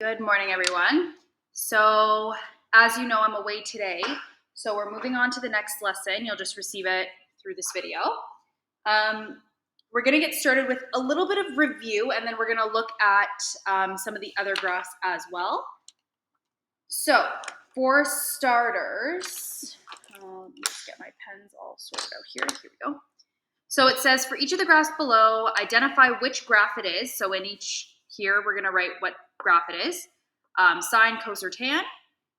Good morning, everyone. So, as you know, I'm away today. So we're moving on to the next lesson. You'll just receive it through this video. We're going to get started with a little bit of review, and then we're going to look at some of the other graphs as well. So, for starters, let me just get my pens all sorted out here. Here we go. So it says for each of the graphs below, identify which graph it is. So in each here, we're going to write what graph it is, sine, cos, or tan.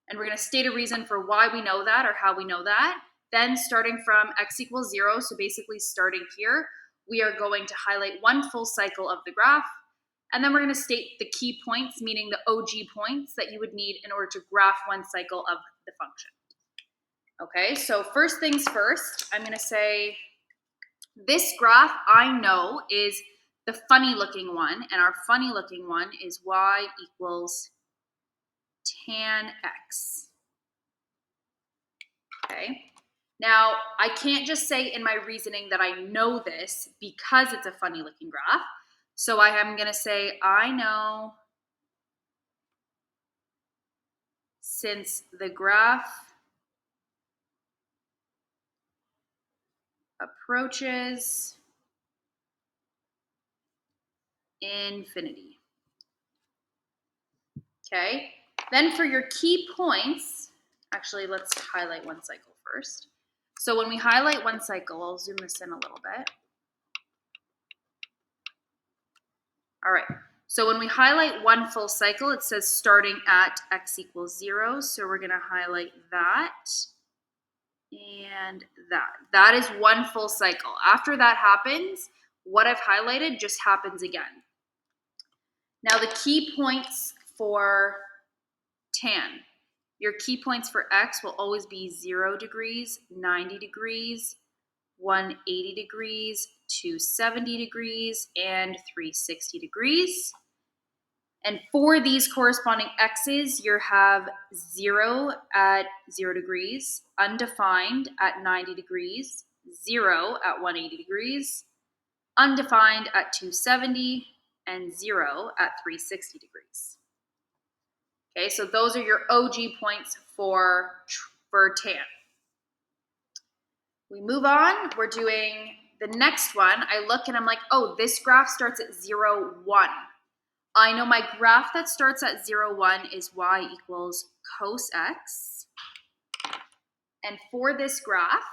And we're going to state a reason for why we know that or how we know that. Then starting from x equals 0, so basically starting here, we are going to highlight one full cycle of the graph. And then we're going to state the key points, meaning the OG points that you would need in order to graph one cycle of the function. Okay, so first things first, I'm going to say this graph I know is the funny looking one, and our funny looking one is y equals tan x. Okay, now I can't just say in my reasoning that I know this because it's a funny looking graph. So I am going to say I know since the graph approaches infinity. Okay, then for your key points, actually let's highlight one cycle first. So when we highlight one cycle, I'll zoom this in a little bit. All right, so when we highlight one full cycle, it says starting at x equals 0. So we're gonna highlight that and that. That is one full cycle. After that happens, what I've highlighted just happens again. Now the key points for tan. Your key points for x will always be 0 degrees, 90 degrees, 180 degrees, 270 degrees, and 360 degrees. And for these corresponding x's, you have 0 at 0 degrees, undefined at 90 degrees, 0 at 180 degrees, undefined at 270, and 0 at 360 degrees. Okay, so those are your OG points for tan. We move on. We're doing the next one. I look and I'm like, oh, this graph starts at 0, 1. I know my graph that starts at 0, 1 is y equals cos x. And for this graph,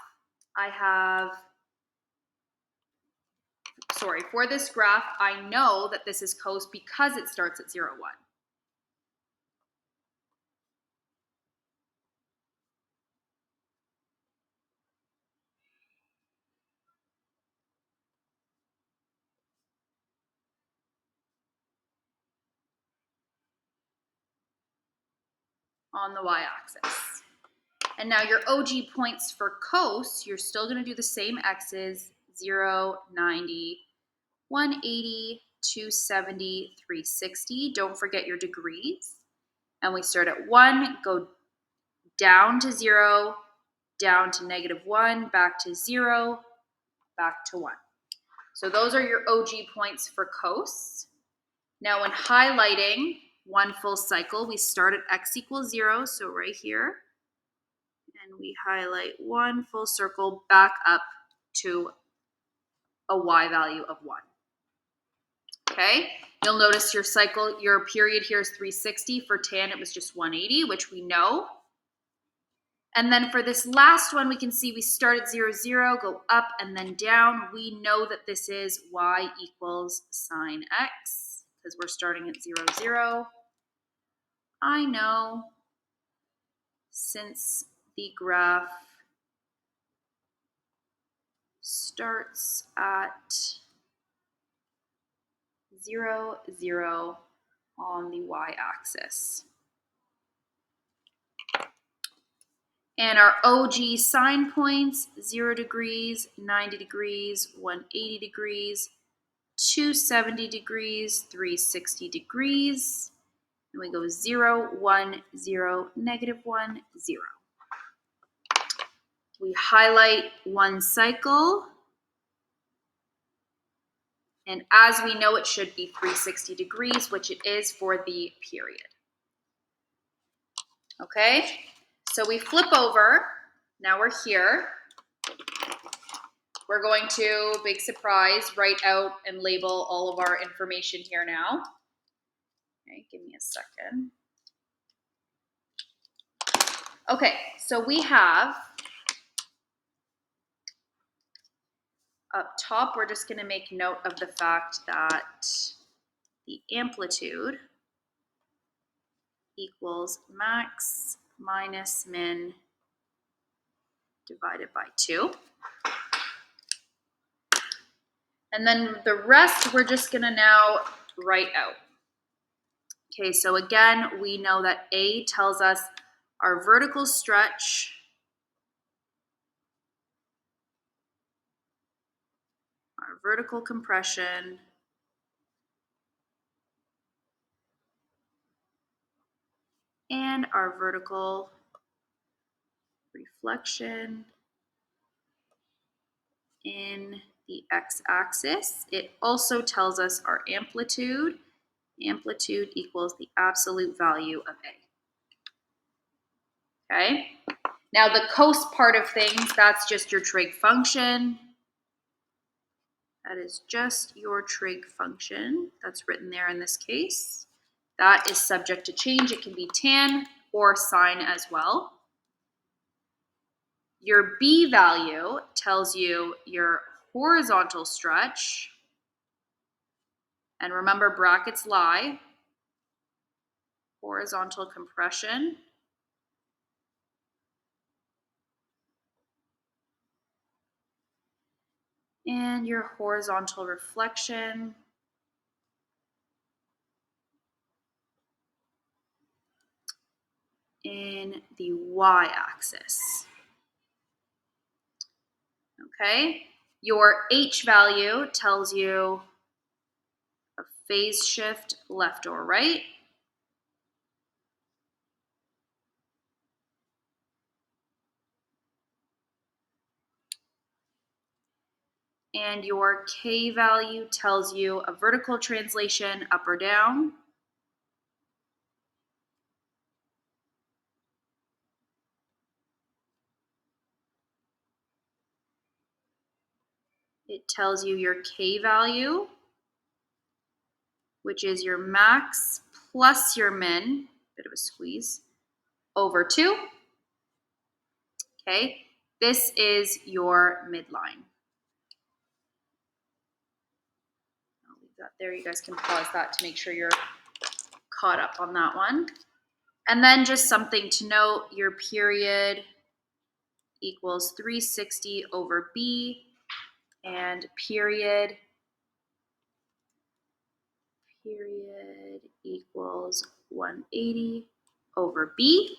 for this graph, I know that this is cos because it starts at 0, 1. On the y-axis. And now your OG points for cos, you're still going to do the same x's, 0, 90, 180, 270, 360. Don't forget your degrees. And we start at 1, go down to 0, down to -1, back to 0, back to 1. So those are your OG points for cos. Now when highlighting one full cycle, we start at x equals 0, so right here, and we highlight one full circle back up to a y value of 1. Okay, you'll notice your cycle, your period here is 360. For tan, it was just 180, which we know. And then for this last one, we can see we start at 0, 0, go up and then down. We know that this is y equals sine x because we're starting at 0, 0. I know since the graph starts at 0, 0 on the y-axis. And our OG sine points, 0 degrees, 90 degrees, 180 degrees, 270 degrees, 360 degrees. And we go 0, 1, 0, -1, 0. We highlight one cycle. And as we know, it should be 360 degrees, which it is for the period. Okay, so we flip over. Now we're here. We're going to, big surprise, write out and label all of our information here now. Okay, give me a second. Okay, so we have up top, we're just going to make note of the fact that the amplitude equals max minus min divided by 2. And then the rest we're just going to now write out. Okay, so again, we know that A tells us our vertical stretch, our vertical compression, and our vertical reflection in the x-axis. It also tells us our amplitude. Amplitude equals the absolute value of A. Okay? Now the cos part of things, that's just your trig function. That is just your trig function that's written there in this case. That is subject to change. It can be tan or sine as well. Your B value tells you your horizontal stretch. And remember, brackets lie. Horizontal compression. And your horizontal reflection. In the y-axis. Okay, your H value tells you a phase shift left or right. And your K value tells you a vertical translation up or down. It tells you your K value, which is your max plus your min, bit of a squeeze, over 2. Okay, this is your midline. I'll leave that there. You guys can pause that to make sure you're caught up on that one. And then just something to note, your period equals 360 over B, and period equals 180 over B.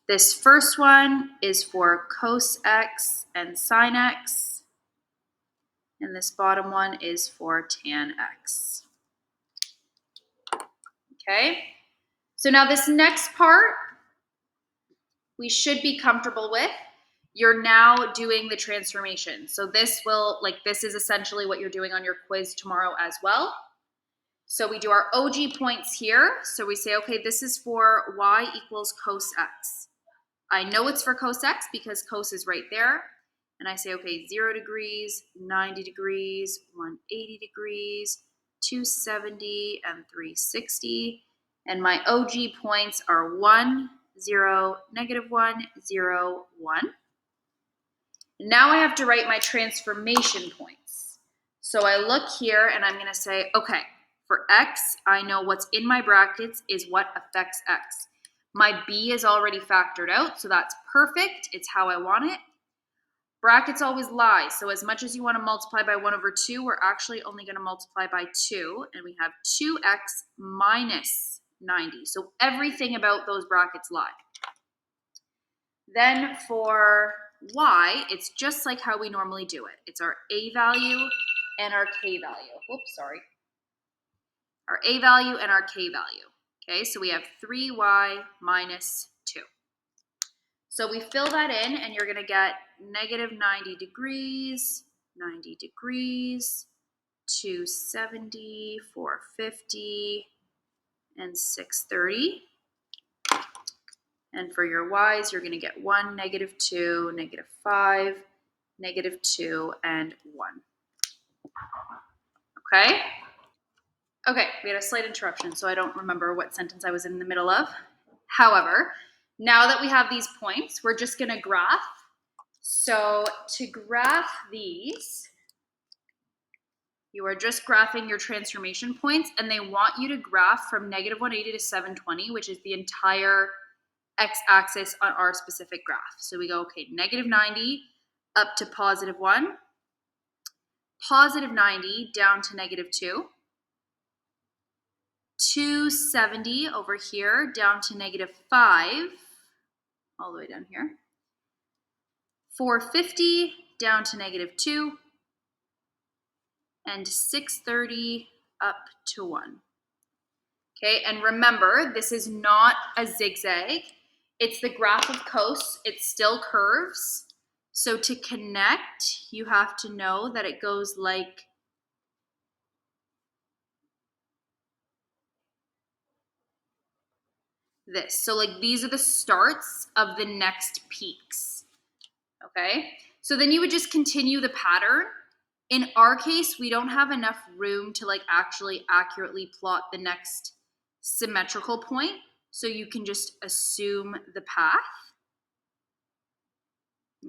This first one is for cos X and sin X, and this bottom one is for tan X. Okay, so now this next part we should be comfortable with. You're now doing the transformation. So this is essentially what you're doing on your quiz tomorrow as well. So we do our OG points here. So we say, okay, this is for y equals cos X. I know it's for cos X because cos is right there. And I say, okay, 0 degrees, 90 degrees, 180 degrees, 270, and 360. And my OG points are 1, 0, -1, 0, 1. Now I have to write my transformation points. So I look here and I'm going to say, okay, for X, I know what's in my brackets is what affects X. My B is already factored out, so that's perfect. It's how I want it. Brackets always lie. So as much as you want to multiply by 1 over 2, we're actually only going to multiply by 2. And we have 2x minus 90. So everything about those brackets lie. Then for y, it's just like how we normally do it. It's our a value and our k value. Whoops, sorry. Our a value and our k value. Okay, so we have 3y minus 2. So we fill that in, and you're going to get -90 degrees, 90 degrees, 270, 450, and 630. And for your y's, you're going to get 1, -2, -5, -2, and 1. Okay? Okay, we had a slight interruption, so I don't remember what sentence I was in the middle of. However, now that we have these points, we're just going to graph. So to graph these, you are just graphing your transformation points, and they want you to graph from -180 to 720, which is the entire x-axis on our specific graph. So we go, okay, -90 up to +1, +90 down to -2, 270 over here down to -5, all the way down here, 450 down to -2, and 630 up to 1. Okay, and remember, this is not a zigzag. It's the graph of cos. It still curves. So to connect, you have to know that it goes like this. So like these are the starts of the next peaks. Okay, so then you would just continue the pattern. In our case, we don't have enough room to like actually accurately plot the next symmetrical point. So you can just assume the path.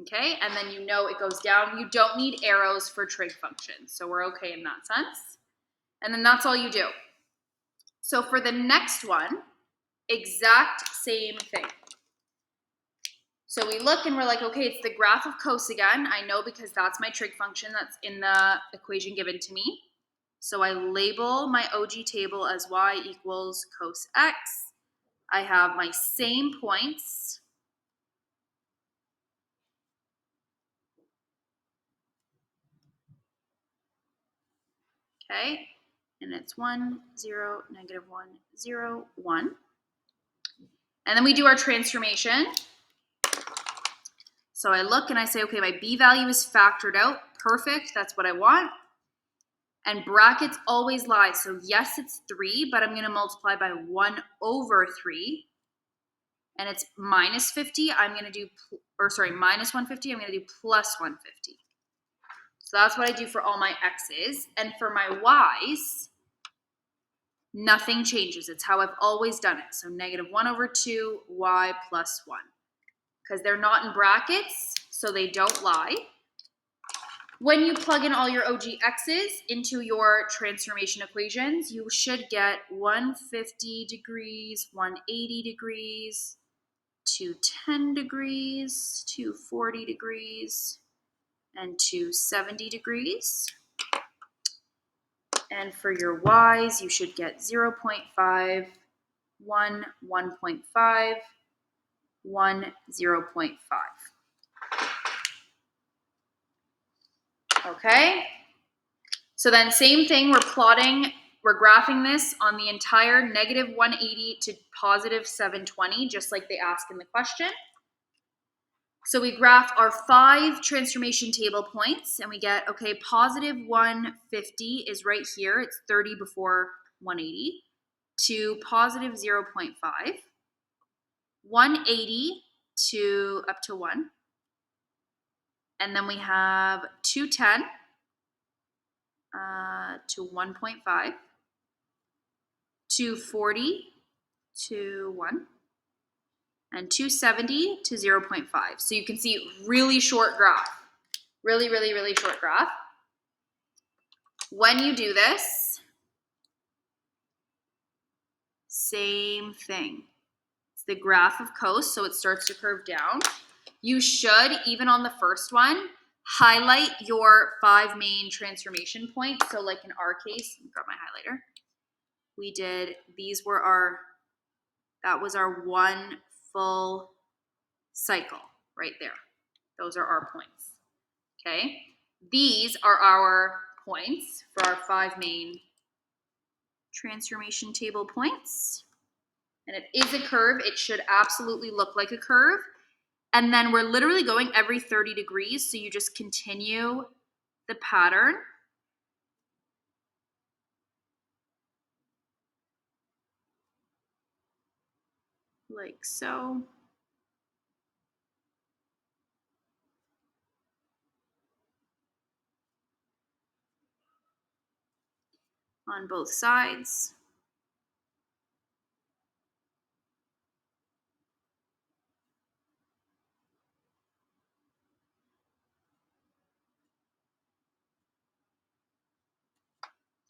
Okay, and then you know it goes down. You don't need arrows for trig functions, so we're okay in that sense. And then that's all you do. So for the next one, exact same thing. So we look and we're like, okay, it's the graph of cos again. I know because that's my trig function that's in the equation given to me. So I label my OG table as y equals cos x. I have my same points. Okay, and it's 1, 0, -1, 0, 1. And then we do our transformation. So I look and I say, okay, my b value is factored out. Perfect, that's what I want. And brackets always lie. So yes, it's 3, but I'm going to multiply by 1 over 3. And it's minus 50. I'm going to do, or sorry, minus 150. I'm going to do plus 150. So that's what I do for all my x's. And for my y's, nothing changes. It's how I've always done it. So -1 over 2, y plus 1. Because they're not in brackets, so they don't lie. When you plug in all your OGX's into your transformation equations, you should get 150 degrees, 180 degrees, 210 degrees, 240 degrees, and 270 degrees. And for your y's, you should get 0.5, 1, 1.5, 1, 0.5. Okay, so then same thing, we're graphing this on the entire -180 to +720, just like they ask in the question. So we graph our 5 transformation table points and we get, okay, +150 is right here. It's 30 before 180 to +0.5, 180 to up to 1. And then we have 210 to 1.5, 240 to 1, and 270 to 0.5. So you can see really short graph. Really, really, really short graph. When you do this, same thing. It's the graph of cos, so it starts to curve down. You should, even on the first one, highlight your 5 main transformation points. So like in our case, let me grab my highlighter. We did, these were our, that was our 1 full cycle right there. Those are our points. Okay, these are our points for our 5 main transformation table points. And it is a curve. It should absolutely look like a curve. And then we're literally going every 30 degrees. So you just continue the pattern. Like so. on both sides.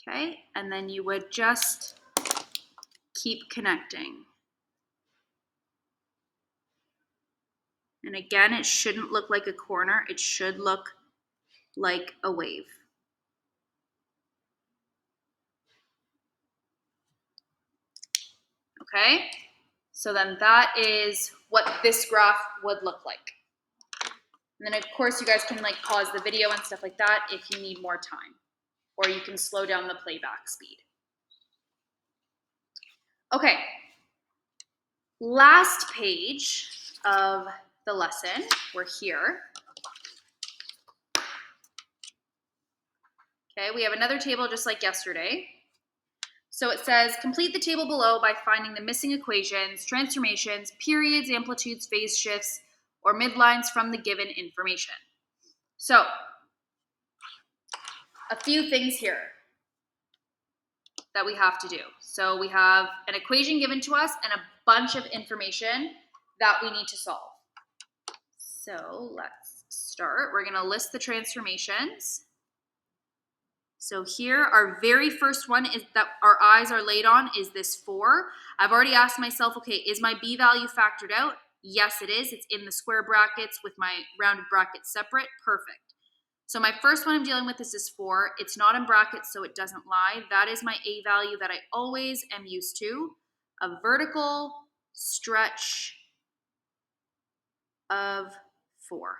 Okay, and then you would just keep connecting. And again, it shouldn't look like a corner. It should look like a wave. Okay, so then that is what this graph would look like. And then of course you guys can like pause the video and stuff like that if you need more time, or you can slow down the playback speed. Okay, last page of the lesson, we're here. Okay, we have another table just like yesterday. So it says, complete the table below by finding the missing equations, transformations, periods, amplitudes, phase shifts, or midlines from the given information. So, a few things here that we have to do. So we have an equation given to us and a bunch of information that we need to solve. So let's start. We're going to list the transformations. So here, our very first one is that our eyes are laid on is this 4. I've already asked myself, okay, is my b value factored out? Yes, it is. It's in the square brackets with my rounded brackets separate. Perfect. So my first one I'm dealing with is this 4. It's not in brackets, so it doesn't lie. That is my a value that I always am used to. A vertical stretch of 4.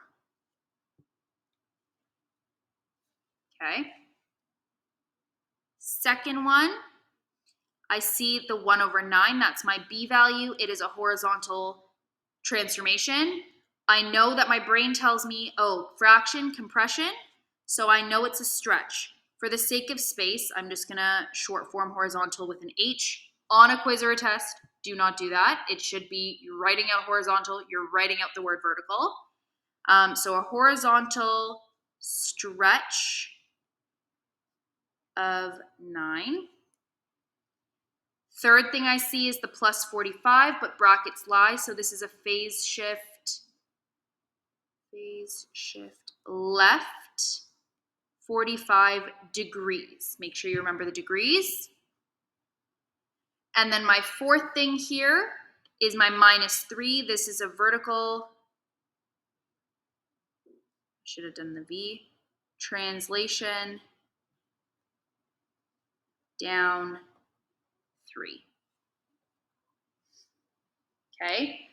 Okay. Second one, I see the 1/9. That's my b value. It is a horizontal transformation. I know that my brain tells me, oh, fraction, compression. So I know it's a stretch. For the sake of space, I'm just going to short form horizontal with an H. On a quiz or a test, do not do that. It should be you're writing out horizontal, you're writing out the word vertical. So a horizontal stretch of 9. Third thing I see is the plus 45, but brackets lie. So this is a phase shift left 45 degrees. Make sure you remember the degrees. And then my fourth thing here is my -3. This is a vertical, should have done the V, translation down 3. Okay.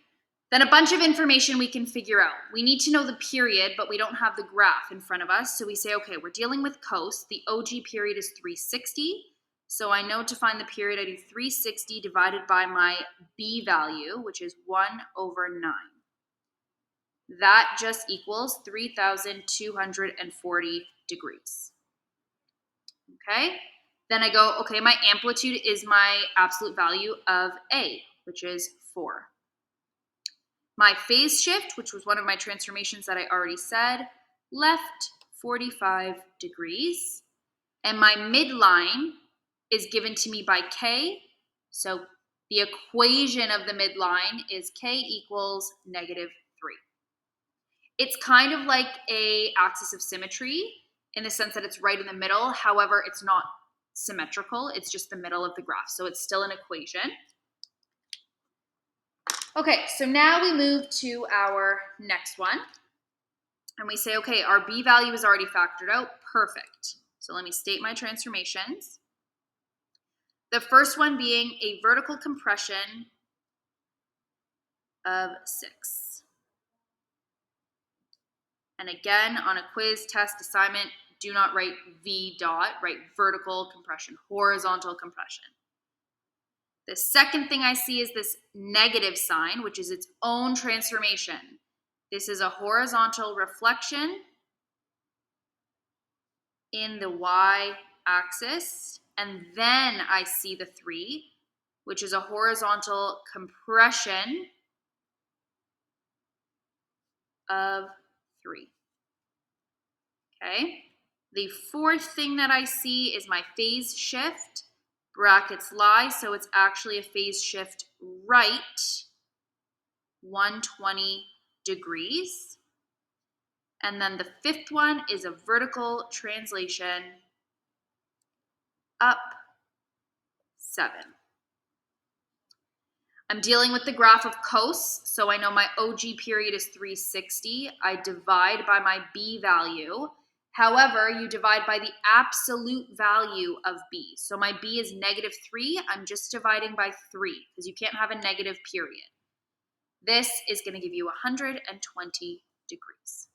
Then a bunch of information we can figure out. We need to know the period, but we don't have the graph in front of us. So we say, okay, we're dealing with cos. The OG period is 360. So I know to find the period, I do 360 divided by my b value, which is 1/9. That just equals 3,240 degrees. Okay? Then I go, okay, my amplitude is my absolute value of A, which is 4. My phase shift, which was one of my transformations that I already said, left 45 degrees. And my midline is given to me by K. So the equation of the midline is K equals -3. It's kind of like a axis of symmetry in the sense that it's right in the middle. However, it's not symmetrical. It's just the middle of the graph. So it's still an equation. Okay, so now we move to our next one. And we say, okay, our b value is already factored out. Perfect. So let me state my transformations. The first one being a vertical compression of 6. And again, on a quiz, test, assignment, do not write V dot, write vertical compression, horizontal compression. The second thing I see is this negative sign, which is its own transformation. This is a horizontal reflection in the y-axis. And then I see the 3, which is a horizontal compression of 3. Okay? The fourth thing that I see is my phase shift. Brackets lie, so it's actually a phase shift right 120 degrees. And then the fifth one is a vertical translation up 7. I'm dealing with the graph of cos, so I know my OG period is 360. I divide by my B value. However, you divide by the absolute value of B. So my B is -3. I'm just dividing by 3 because you can't have a negative period. This is going to give you 120 degrees.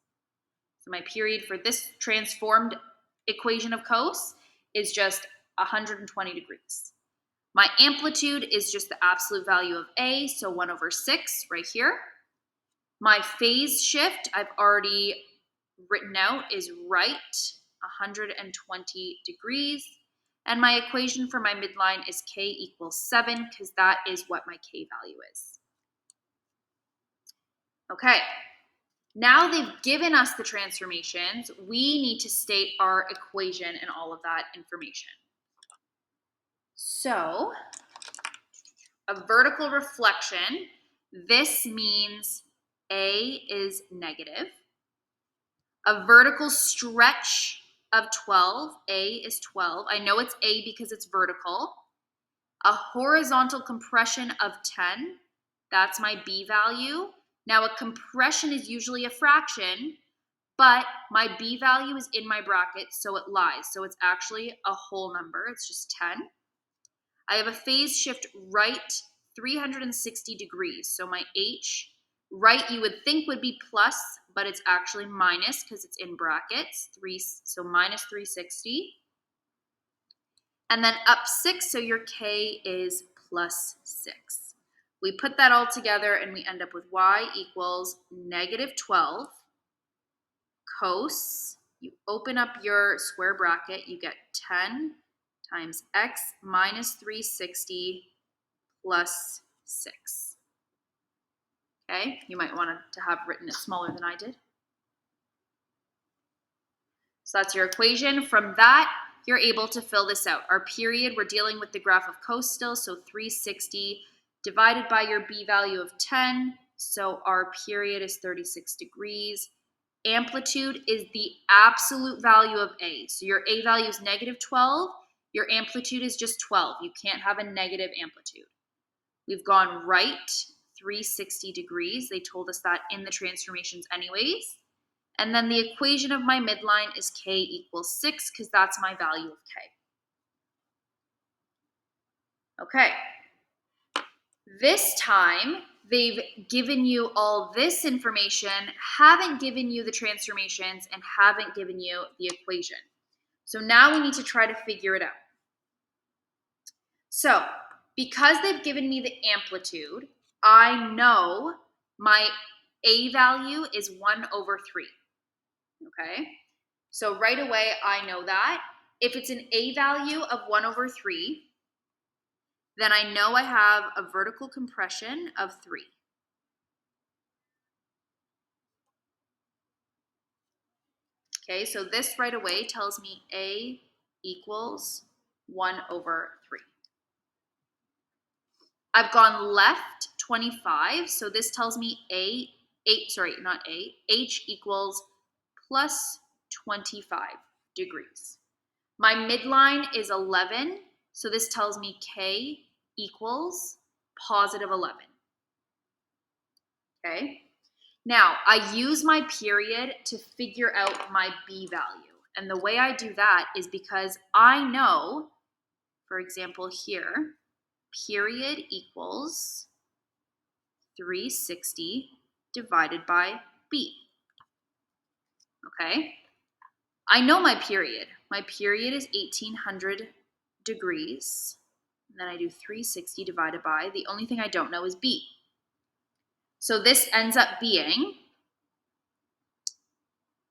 So my period for this transformed equation of cos is just 120 degrees. My amplitude is just the absolute value of A, so 1/6 right here. My phase shift, I've already written out, is right 120 degrees. And my equation for my midline is K equals 7, because that is what my K value is. Okay, now they've given us the transformations. We need to state our equation and all of that information. So, a vertical reflection, this means A is negative. A vertical stretch of 12, A is 12. I know it's A because it's vertical. A horizontal compression of 10, that's my B value. Now a compression is usually a fraction, but my B value is in my bracket, so it lies. So it's actually a whole number, it's just 10. I have a phase shift right 360 degrees. So my H, right, you would think would be plus, but it's actually minus because it's in brackets. So minus 360. And then up 6, so your K is plus 6. We put that all together and we end up with Y equals -12 cos. You open up your square bracket, you get 10 times x minus 360 plus 6. Okay, you might want to have written it smaller than I did. So that's your equation. From that, you're able to fill this out. Our period, we're dealing with the graph of cos still, so 360 divided by your B value of 10, so our period is 36 degrees. Amplitude is the absolute value of A. So your A value is -12, your amplitude is just 12. You can't have a negative amplitude. We've gone right 360 degrees. They told us that in the transformations anyways. And then the equation of my midline is K equals 6 because that's my value of K. Okay. This time, they've given you all this information, haven't given you the transformations, and haven't given you the equation. So now we need to try to figure it out. So, because they've given me the amplitude, I know my A value is 1/3. Okay? So right away, I know that. If it's an A value of 1/3, then I know I have a vertical compression of 3. Okay, so this right away tells me A equals 1/3. I've gone left 25, so this tells me H equals plus 25 degrees. My midline is 11, so this tells me K equals positive 11. Okay? Now, I use my period to figure out my B value. And the way I do that is because I know, for example here, period equals 360 divided by B. Okay? I know my period. My period is 1800 degrees. And then I do 360 divided by, the only thing I don't know is B. So this ends up being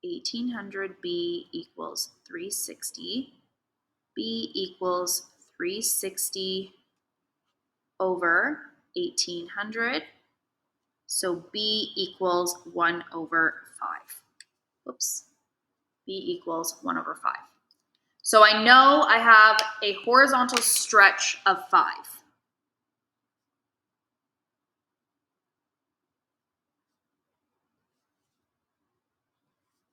1800 B equals 360. B equals 360 over 1800. So B equals 1/5. Whoops. b equals 1 over 5. So I know I have a horizontal stretch of 5.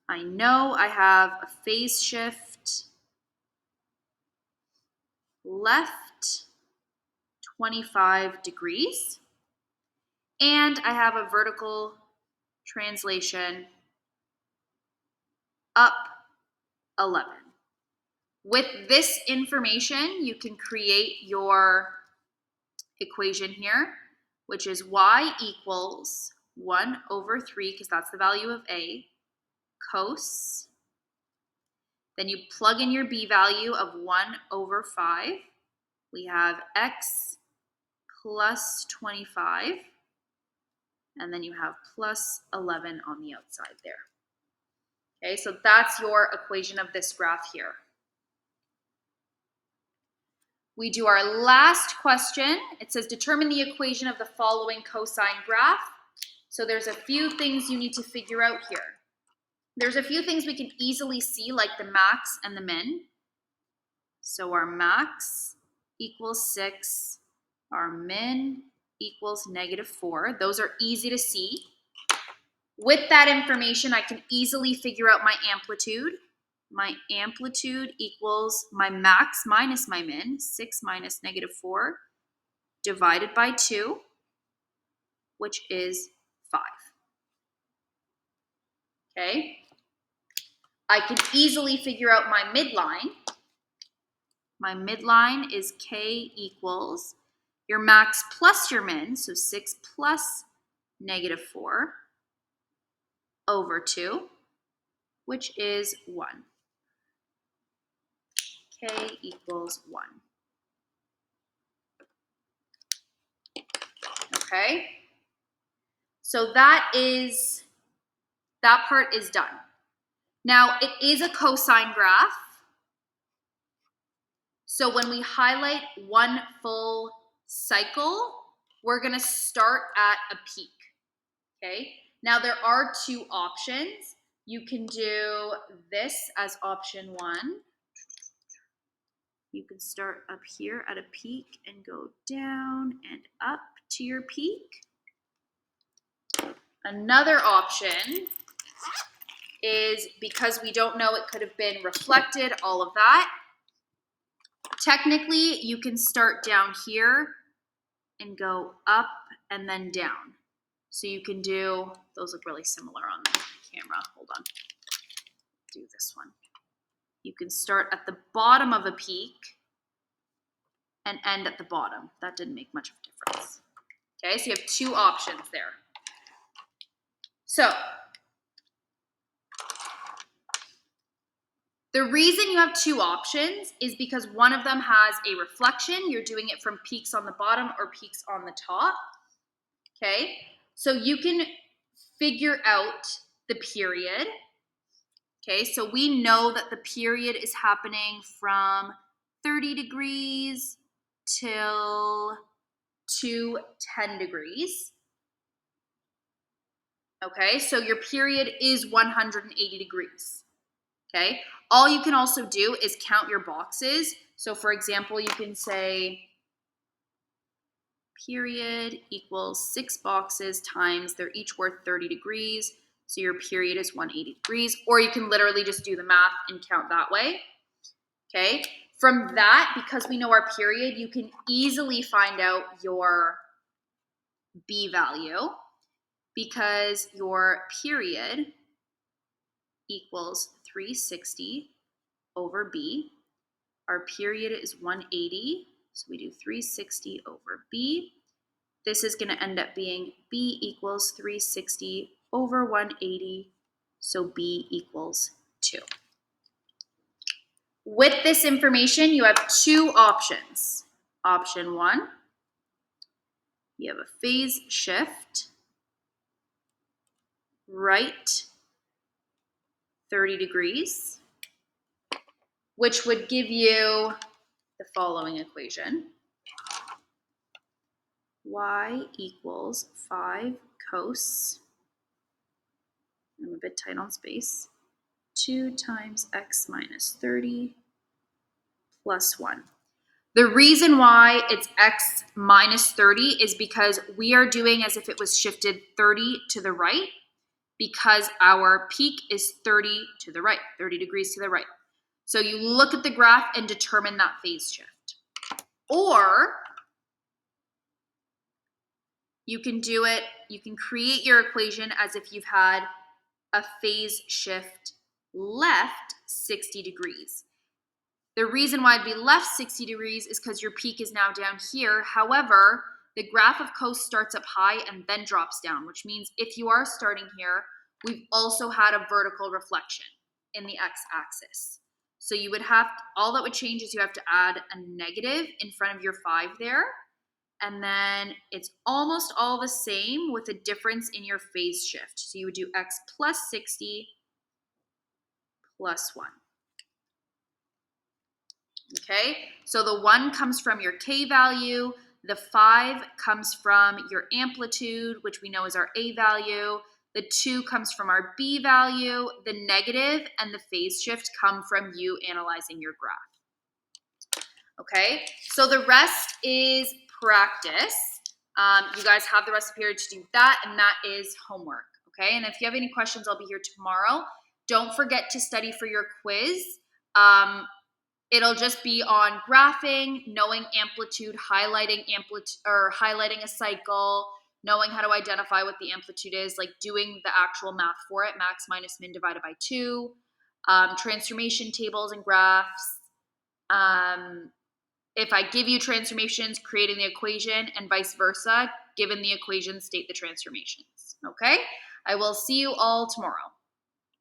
I know I have a phase shift left 25 degrees, and I have a vertical translation up 11. With this information, you can create your equation here, which is y equals 1 over 3, because that's the value of A, cos. Then you plug in your b value of 1 over 5. We have x plus 25, and then you have plus 11 on the outside there. Okay, so that's your equation of this graph here. We do our last question. It says determine the equation of the following cosine graph. So there's a few things you need to figure out here. There's a few things we can easily see, like the max and the min. So our max equals 6, our min equals -4. Those are easy to see. With that information, I can easily figure out my amplitude. My amplitude equals my max minus my min, 6 minus -4, divided by 2, which is 5. Okay? I can easily figure out my midline. My midline is k equals your max plus your min, so 6 plus -4 over 2, which is 1. K equals 1. Okay? So that part is done. Now, it is a cosine graph. So when we highlight one full cycle, we're going to start at a peak. Okay? Now, there are two options. You can do this as option 1. You can start up here at a peak and go down and up to your peak. Another option is, because we don't know, it could have been reflected, all of that. Technically, you can start down here and go up and then down. So you can do, those look really similar on the camera. Hold on. Do this one. You can start at the bottom of a peak and end at the bottom. That didn't make much of a difference. Okay, so you have two options there. So the reason you have two options is because one of them has a reflection. You're doing it from peaks on the bottom or peaks on the top. Okay, so you can figure out the period. Okay, so we know that the period is happening from 30 degrees till 210 degrees. Okay, so your period is 180 degrees. Okay, all you can also do is count your boxes. So for example, you can say period equals 6 boxes times they're each worth 30 degrees. So your period is 180 degrees, or you can literally just do the math and count that way. Okay, from that, because we know our period, you can easily find out your B value, because your period equals 360 over B. Our period is 180, so we do 360 over B. This is going to end up being B equals 360 over 180, so B equals 2. With this information, you have two options. Option 1, you have a phase shift, right 30 degrees, which would give you the following equation. Y equals 5 cos, I'm a bit tight on space, 2 times x minus 30 plus 1. The reason why it's x minus 30 is because we are doing as if it was shifted 30 to the right, because our peak is 30 to the right, 30 degrees to the right. So you look at the graph and determine that phase shift. Or you can do it, you can create your equation as if you've had a phase shift left 60 degrees. The reason why it'd be left 60 degrees is because your peak is now down here. However, the graph of cos starts up high and then drops down, which means if you are starting here, we've also had a vertical reflection in the x-axis. So you would have, all that would change is you have to add a negative in front of your 5 there. And then it's almost all the same with a difference in your phase shift. So you would do x plus 60 plus 1. Okay, so the 1 comes from your k value, the 5 comes from your amplitude, which we know is our a value, the 2 comes from our b value, the negative and the phase shift come from you analyzing your graph. Okay, so the rest is practice. You guys have the rest of the period to do that, and that is homework. Okay, and if you have any questions, I'll be here tomorrow. Don't forget to study for your quiz. It'll just be on graphing, knowing amplitude, highlighting a cycle, knowing how to identify what the amplitude is, like doing the actual math for it, max minus min divided by 2, transformation tables and graphs. If I give you transformations, creating the equation, and vice versa, given the equation, state the transformations. Okay? I will see you all tomorrow.